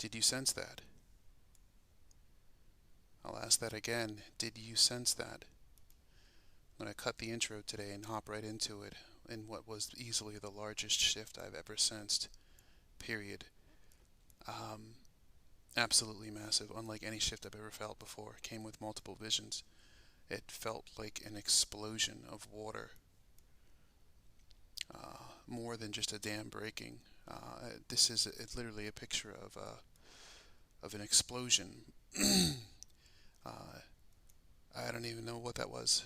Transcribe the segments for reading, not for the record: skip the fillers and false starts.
Did you sense that? I'll ask that again. Did you sense that? I'm going to cut the intro today and hop right into it in what was easily the largest shift I've ever sensed. Period. Um, Absolutely massive, unlike any shift I've ever felt before. It came with multiple visions. It felt like an explosion of water, more than just a dam breaking. This is literally a picture of an explosion. uh, I don't even know what that was.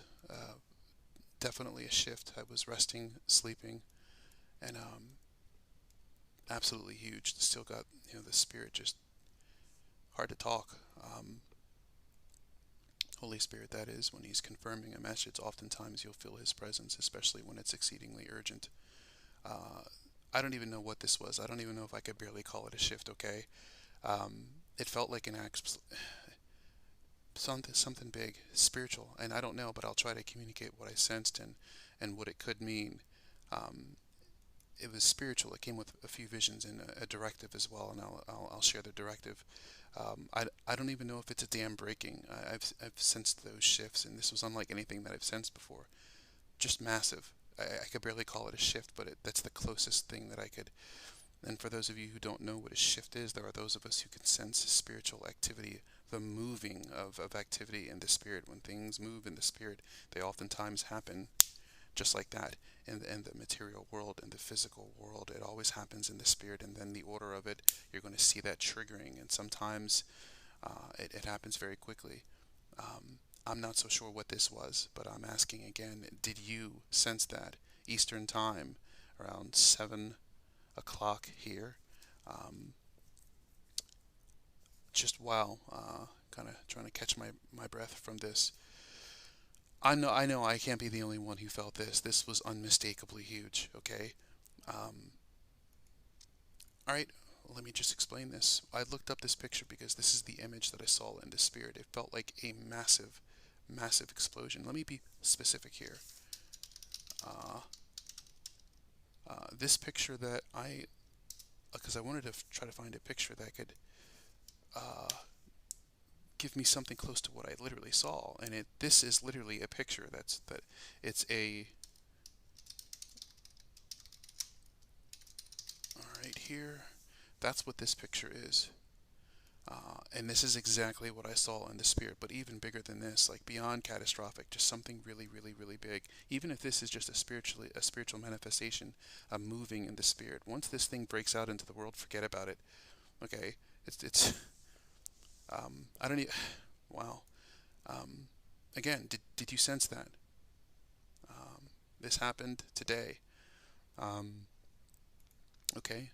Definitely a shift. I was resting, sleeping, and absolutely huge. Still got the spirit just hard to talk. Holy Spirit, that is, when He's confirming a message, oftentimes you'll feel His presence, especially when it's exceedingly urgent. Uh, I don't even know what this was. I don't even know if I could barely call it a shift. Okay, it felt like something big, spiritual, and I don't know, but I'll try to communicate what I sensed and what it could mean. Um, it was spiritual. It came with a few visions and a directive as well, and I'll share the directive. I don't even know if it's a dam breaking. I've sensed those shifts, and this was unlike anything that I've sensed before. Just massive. I could barely call it a shift, but that's the closest thing that I could. And for those of you who don't know what a shift is, there are those of us who can sense spiritual activity, the moving of activity in the spirit. When things move in the spirit, they oftentimes happen just like that in the material world, in the physical world. It always happens in the spirit, and then the order of it, you're going to see that triggering, and sometimes it happens very quickly. I'm not so sure what this was, but I'm asking again, did you sense that? Eastern time, around 7 o'clock here. Um, just wow, kind of trying to catch my breath from this. I know I can't be the only one who felt this. This was unmistakably huge, okay? Um, all right, let me just explain this. I looked up this picture because this is the image that I saw in the spirit. It felt like a massive, massive explosion. Let me be specific here. Uh, this picture that because I wanted to try to find a picture that could uh, give me something close to what I literally saw, and this is literally a picture that it's a all right here. That's what this picture is. And this is exactly what I saw in the spirit, but even bigger than this, like beyond catastrophic, just something really, really, really big. Even if this is just a spiritual manifestation, a moving in the spirit. Once this thing breaks out into the world, forget about it. Okay, it's I don't even. Wow. Um, Again, did you sense that? This happened today. Um, okay,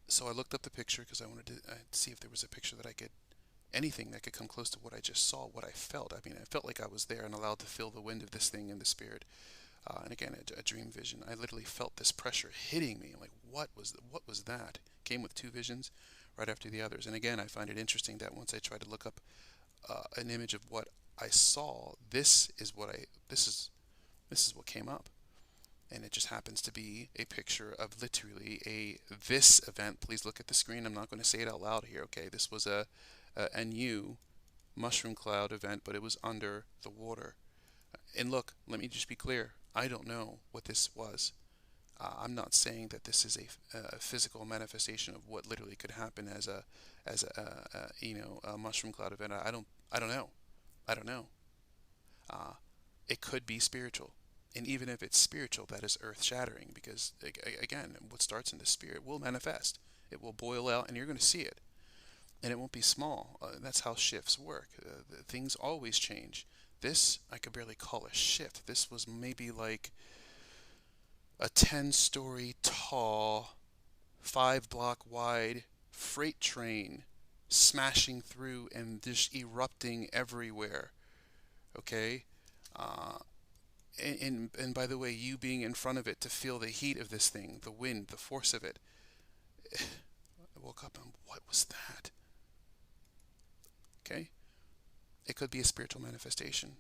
so I looked up the picture because I wanted to see if there was a picture that I could, anything that could come close to what I just saw, what I felt. I mean, I felt like I was there and allowed to feel the wind of this thing in the spirit. And again, a dream vision. I literally felt this pressure hitting me. Like, what was that? Came with two visions, right after the others. And again, I find it interesting that once I tried to look up an image of what I saw, this is what came up. And it just happens to be a picture of literally this event. Please look at the screen. I'm not going to say it out loud here. Okay, this was a NU mushroom cloud event, but it was under the water. And look, let me just be clear. I don't know what this was. I'm not saying that this is a physical manifestation of what literally could happen as a mushroom cloud event. I don't know. I don't know. Uh, it could be spiritual. And even if it's spiritual, that is earth shattering because, again, what starts in the spirit will manifest. It will boil out, and you're going to see it. And it won't be small. That's how shifts work. Things always change. This, I could barely call a shift. This was maybe like a 10-story tall, 5-block wide freight train smashing through and just erupting everywhere. Okay? Uh, and by the way, you being in front of it to feel the heat of this thing, the wind, the force of it. I woke up and what was that? Okay? It could be a spiritual manifestation.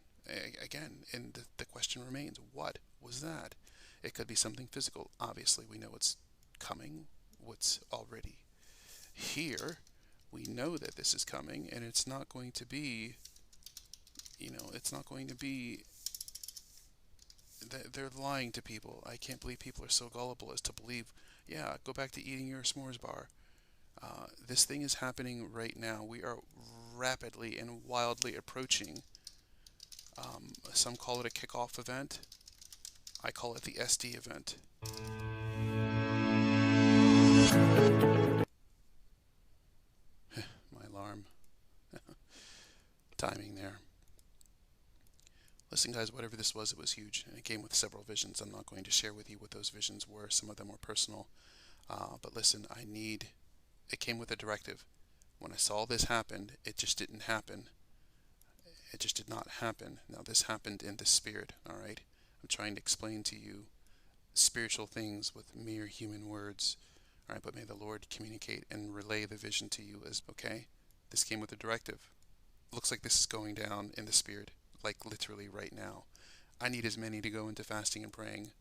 Again, and the question remains, what was that? It could be something physical. Obviously, we know it's coming, what's already here we know that this is coming, and it's not going to be, it's not going to be, they're lying to people. I can't believe people are so gullible as to believe, yeah, go back to eating your s'mores bar. This thing is happening right now. We are rapidly and wildly approaching. Some call it a kickoff event. I call it the SD event. My alarm. Timing there. Listen, guys, whatever this was, it was huge. And it came with several visions. I'm not going to share with you what those visions were. Some of them were personal. But listen, it came with a directive. When I saw this happen, it just didn't happen. It just did not happen. Now, this happened in the spirit, all right? I'm trying to explain to you spiritual things with mere human words, all right? But may the Lord communicate and relay the vision to you as, okay? This came with a directive. Looks like this is going down in the spirit, like literally right now. I need as many to go into fasting and praying,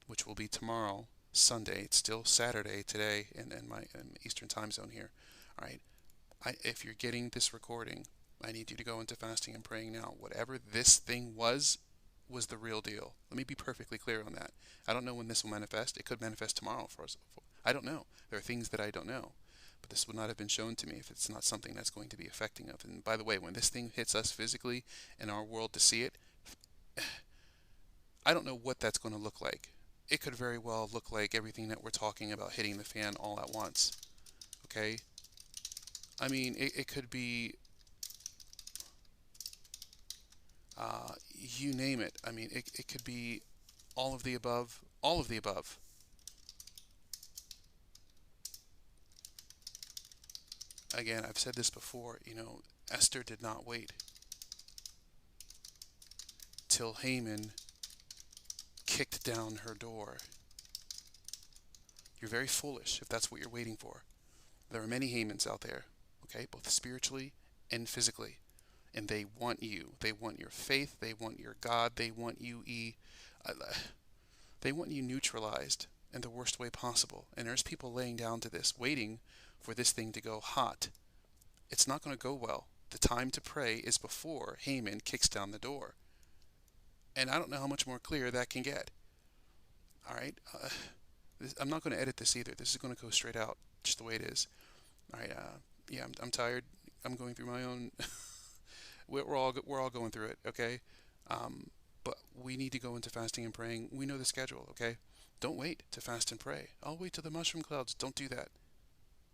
which will be tomorrow, Sunday. It's still Saturday today in my Eastern time zone here, all right? If you're getting this recording, I need you to go into fasting and praying now. Whatever this thing was the real deal. Let me be perfectly clear on that. I don't know when this will manifest. It could manifest tomorrow for us. I don't know. There are things that I don't know. But this would not have been shown to me if it's not something that's going to be affecting us. And by the way, when this thing hits us physically in our world to see it, I don't know what that's going to look like. It could very well look like everything that we're talking about hitting the fan all at once. Okay? I mean, it could be, you name it. I mean, it could be all of the above, all of the above. Again, I've said this before, Esther did not wait till Haman kicked down her door. You're very foolish if that's what you're waiting for. There are many Hamans out there, okay, both spiritually and physically. And they want you. They want your faith. They want your God. They want you they want you neutralized in the worst way possible. And there's people laying down to this, waiting for this thing to go hot. It's not going to go well. The time to pray is before Haman kicks down the door. And I don't know how much more clear that can get. All right? I'm not going to edit this either. This is going to go straight out, just the way it is. All right? Yeah, I'm tired. I'm going through my own... we're all going through it, okay? But we need to go into fasting and praying. We know the schedule, okay? Don't wait to fast and pray. I'll wait till the mushroom clouds. Don't do that.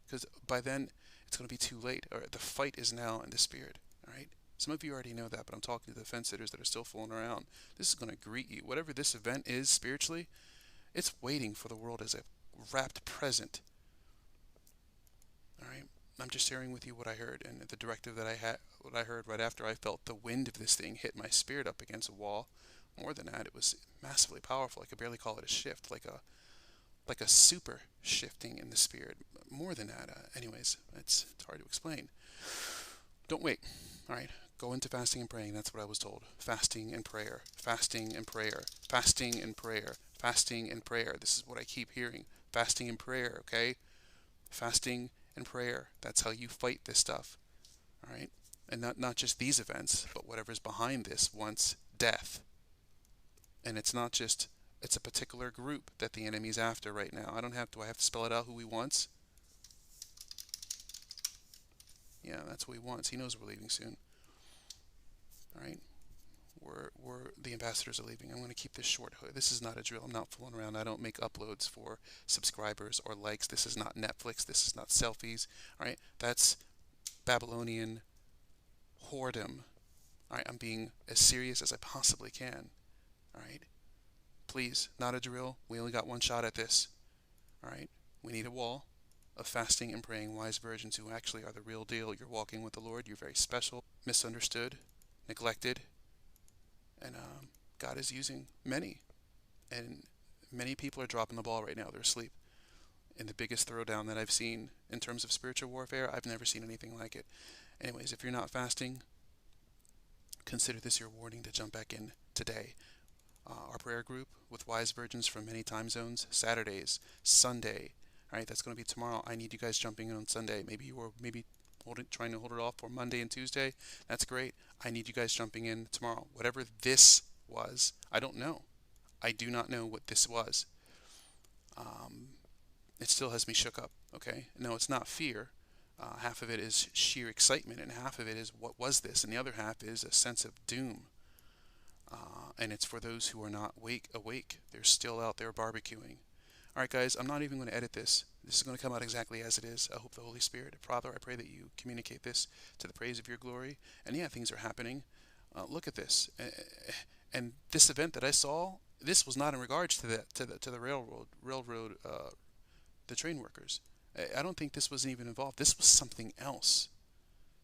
Because by then, it's going to be too late. Or the fight is now in the spirit, all right? Some of you already know that, but I'm talking to the fence sitters that are still fooling around. This is going to greet you. Whatever this event is spiritually, it's waiting for the world as a wrapped present. All right? I'm just sharing with you what I heard and the directive that I had, what I heard right after I felt the wind of this thing hit my spirit up against a wall. More than that, it was massively powerful. I could barely call it a shift, like a super shifting in the spirit. More than that, anyways, it's hard to explain. Don't wait. All right, go into fasting and praying. That's what I was told. Fasting and prayer. Fasting and prayer. Fasting and prayer. Fasting and prayer. This is what I keep hearing. Fasting and prayer. Okay, fasting and prayer. That's how you fight this stuff. All right, and not just these events, but whatever's behind this wants death. And it's not just, it's a particular group that the enemy's after right now. Do I have to spell it out who he wants? Yeah, that's who he wants. He knows we're leaving soon. All right, the ambassadors are leaving. I'm going to keep this short. This is not a drill. I'm not fooling around. I don't make uploads for subscribers or likes. This is not Netflix. This is not selfies. All right, that's Babylonian whoredom. All right, I'm being as serious as I possibly can. All right, please, not a drill. We only got one shot at this. All right, we need a wall of fasting and praying wise virgins who actually are the real deal. You're walking with the Lord. You're very special, misunderstood, neglected, and God is using many. And many people are dropping the ball right now. They're asleep. And the biggest throwdown that I've seen in terms of spiritual warfare, I've never seen anything like it. Anyways, if you're not fasting, consider this your warning to jump back in today. Our prayer group with wise virgins from many time zones, Saturdays, Sunday, All right, that's going to be tomorrow. I need you guys jumping in on Sunday. Maybe you were trying to hold it off for Monday and Tuesday. That's great. I need you guys jumping in tomorrow. Whatever this was, I don't know. I do not know what this was. Um, it still has me shook up. Okay, no, it's not fear. Half of it is sheer excitement, and half of it is what was this, and the other half is a sense of doom. And it's for those who are not awake. They're still out there barbecuing. All right, guys, I'm not even going to edit this. This is going to come out exactly as it is. I hope the Holy Spirit, Father, I pray that you communicate this to the praise of your glory. And yeah, things are happening. Look at this. And this event that I saw, this was not in regards to the railroad, the train workers. I don't think this was even involved. This was something else,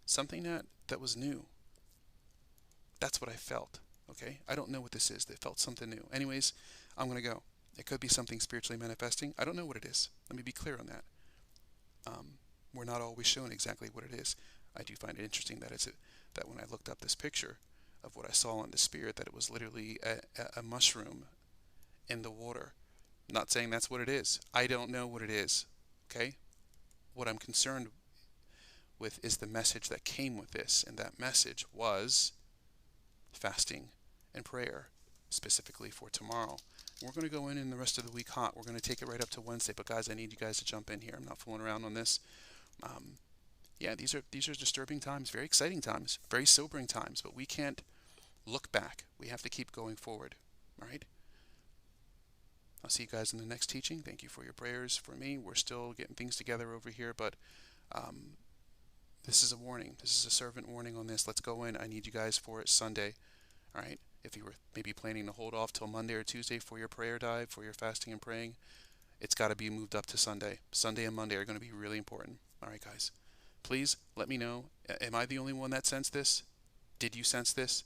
something that was new. That's what I felt. Okay, I don't know what this is. They felt something new. Anyways, I'm gonna go. It could be something spiritually manifesting. I don't know what it is. Let me be clear on that. We're not always shown exactly what it is. I do find it interesting that that when I looked up this picture of what I saw in the spirit, that it was literally a mushroom in the water. I'm not saying that's what it is. I don't know what it is. Okay? What I'm concerned with is the message that came with this, and that message was fasting and prayer, specifically for tomorrow. We're going to go in the rest of the week hot. We're going to take it right up to Wednesday. But guys, I need you guys to jump in here. I'm not fooling around on this. Yeah, these are disturbing times, very exciting times, very sobering times. But we can't look back. We have to keep going forward. All right. I'll see you guys in the next teaching. Thank you for your prayers for me. We're still getting things together over here, but this is a warning. This is a servant warning on this. Let's go in. I need you guys for it Sunday. All right. If you were maybe planning to hold off till Monday or Tuesday for your prayer dive, for your fasting and praying, it's got to be moved up to Sunday. Sunday and Monday are going to be really important. All right, guys. Please let me know. Am I the only one that sensed this? Did you sense this?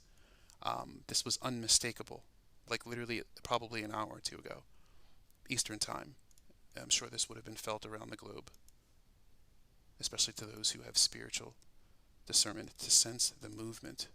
This was unmistakable. Like literally probably an hour or two ago. Eastern time. I'm sure this would have been felt around the globe. Especially to those who have spiritual discernment to sense the movement